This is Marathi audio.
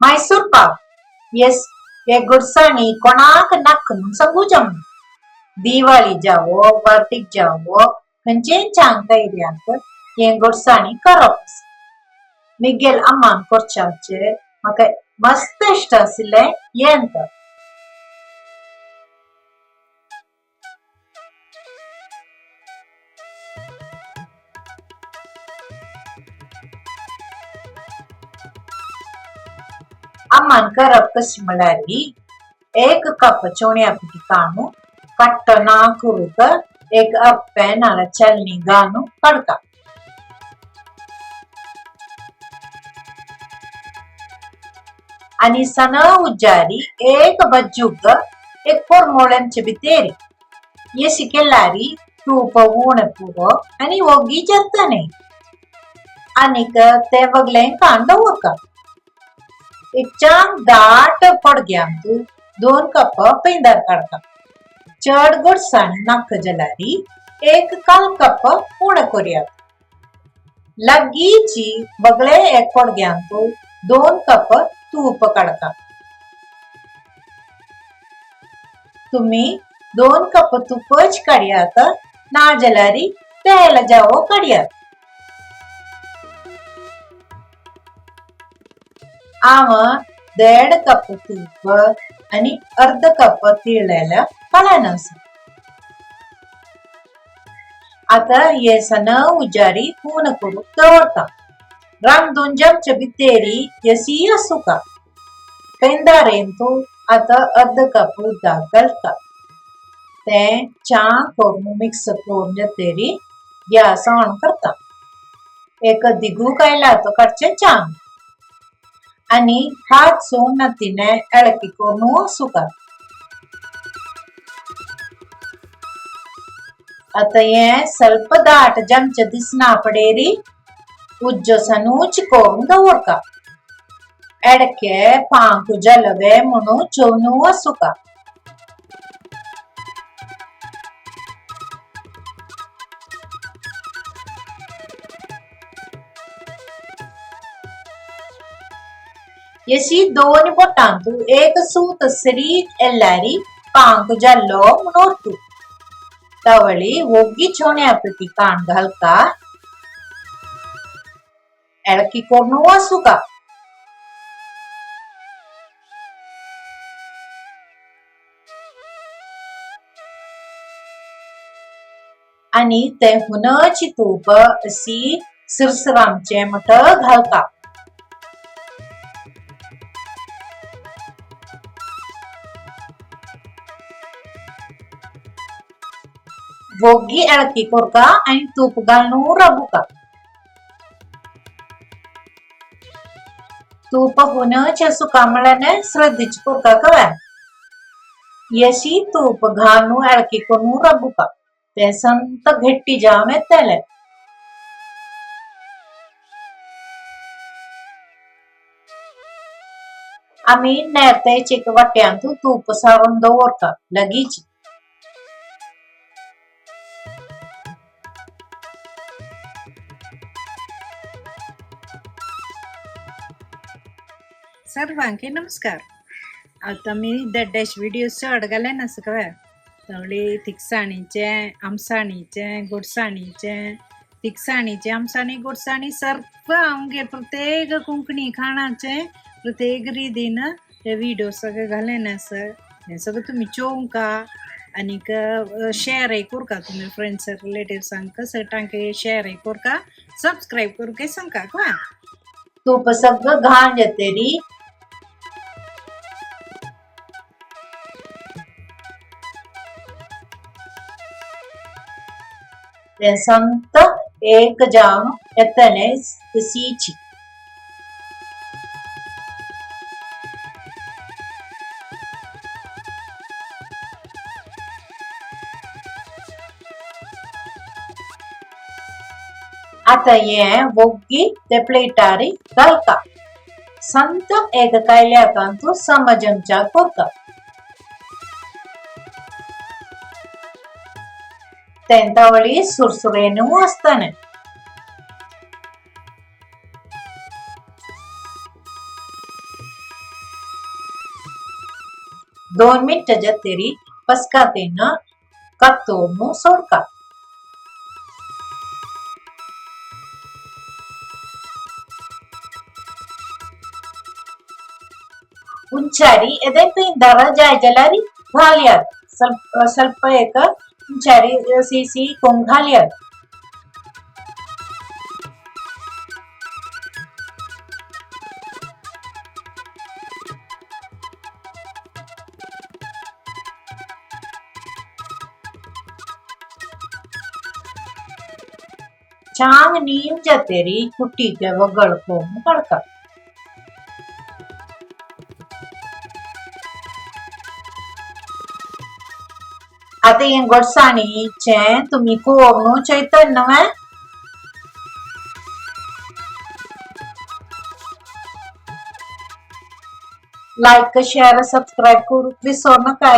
मैसूर पाक. येस, हे गुडसाणी कोणाक नाक म्हूण सांगू जम. दिवाळी जावो बर्थडेक जावो खंयचेय चांग तैर्याक हे गोडसाणी करप. मिगेल अम्मान करच्याचे म्हाका मस्त इष्ट आशिल्ले येंत. अम्मान करप कशी म्हळ्यार एक कप चोण्या पिठी काणू कट्ट ना कुरुक एक अप्पे नाला चलनी गानू कड़का. आणि सन उज्जारी एक बज्जुग एक पोरमोळ्यांचे भितेरी येशी केल्लारी तूप ऊण पुरो आणि ओगी जत्तने आनीक ते वगलें कांदो उरका. एक चांग दाट पडग्यांतू 2 कप पेंदार काडका. चड गोडसाण नाक जाल्यारी एक काल कप उण करयात. लागींची बगळे एक पडग्यांतू 2 कप तूप काडका. तुम्ही 2 कप तुपच काडयात ना जाल्यारी तेल जावो काडयात. हांव 1.5 कप तूप आणि अर्ध कप तिळलेल्या काळानस. आता हे सन उज्जारी पूर्ण करूक दवरता. रांदून चमचे भितेरी येसी आसुका. पेंदारेंतू आता अर्ध कप उदक घालता. ते च्या करून मिक्स करून जातरी गॅस ऑन करता. एक दिगू कायलातो काडचे चांग आणि हात सोडतीने एळकी करून सुका. आता हे ಸ್ವಲ್ಪ दाट जमचे दिसना पडेरी उज्जो सनूच करून दवरका. एडके पांक जलवे म्हणून चोवनू सुका. येशी 2 बोटांतू एक सूत सरीत एल्लारी पांक जल्लो म्हणोतू. तवळी ओगी छोण्या पिठी काण घालका. एळकी करून वासुका. आणि ते हुनची तूप अशी सिरसिरामचे मट घालता. वोगी एळकी कोरका आणि तूप घालून रबुका. तूप हुनचे सुका म्हळ्याने श्रद्धेची कोरका कव्या. येशी तूप घालून एळकी करून रबुका. ते संत घट्टी जाम येतले. आम्ही नेरतेच एक वाट्यांतू तूप सारून दवरता लगीच. सर्वांके नमस्कार. आता मी दड्डेश व्हिडिओ चड घाले ना सगळ्या तवळी तिकसाणीचे आमसाणीचे गोडसाणीचे तिकसाणीचे आमसाणी गोडसाणी सर्व आमगे प्रत्येक कोंकणी खाणाचे प्रत्येक रितीन ते व्हिडिओ सगळे घाले ना सर. हे सगळं तुम्ही चोवका आणि शेअरही करका. तुम्ही फ्रेंड्स रिलेटिव्सांक सटांके शेअरही करका. सबस्क्राईब करूके सांगा का. तूप सगळं घाण जातरी ते संत एक जाम येतने सीची. आता ये वोगी ते प्लेटारी घालका. संत एक कायल्याकांतू समजमच्या कोरका. तेंतावळी सुरसुरेनू असताने 2 मिनिटं जातेरी पसकातेन कत्तोमू सोडका. ಉಂಚಾರಿ ಎದೆಪಿಂದವ ಜಾಯ್ಜಲಾರಿ घालियात ಸ್ವಲ್ಪ एक उंचारी सीसी कोण घालियात. चांग नीम जातेरी कुट्टी के वगळ को मुकळका. आता ये गोडसाणी चे तुम्ही कोवणू चैतन्य में लाइक शेयर सब्सक्राइब करू विसरू नका.